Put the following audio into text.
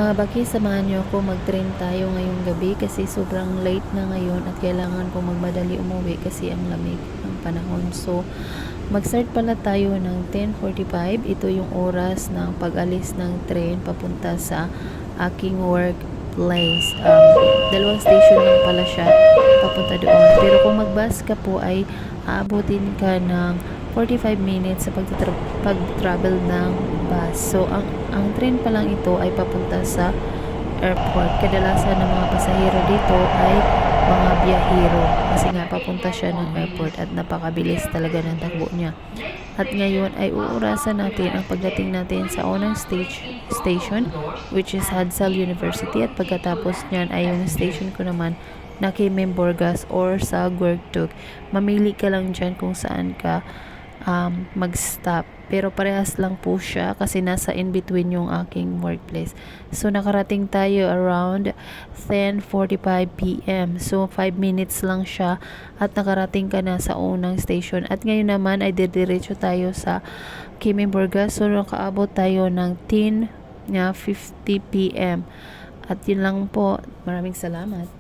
Mga baki, samahan niyo ako mag-train tayo ngayong gabi kasi sobrang late na ngayon at kailangan ko magmadali umuwi kasi ang lamig ng panahon. So, mag-start pala tayo ng 10:45. Ito yung oras ng pag-alis ng train papunta sa aking workplace. Dalawang station lang pala siya papunta doon. Pero kung mag-bus ka po ay aabutin ka ng 45 minutes sa pag-travel ng bus. So, ang train pa lang ito ay papunta sa airport. Kadalasan ng mga pasahero dito ay mga biyahero kasi nga papunta siya ng airport at napakabilis talaga ng takbo niya. At ngayon ay uurasan natin ang pagdating natin sa unang station, which is Hadsal University, at pagkatapos niyan ay yung station ko naman na Kimimborgas or sa Guertug. Mamili ka lang dyan kung saan ka mag-stop. Pero parehas lang po siya kasi nasa in-between yung aking workplace. So, nakarating tayo around 10:45 p.m. So, 5 minutes lang siya at nakarating ka na sa unang station. At ngayon naman ay didiretso tayo sa Kimimborgas. So, nakaabot tayo ng 10:50 p.m. At yun lang po. Maraming salamat.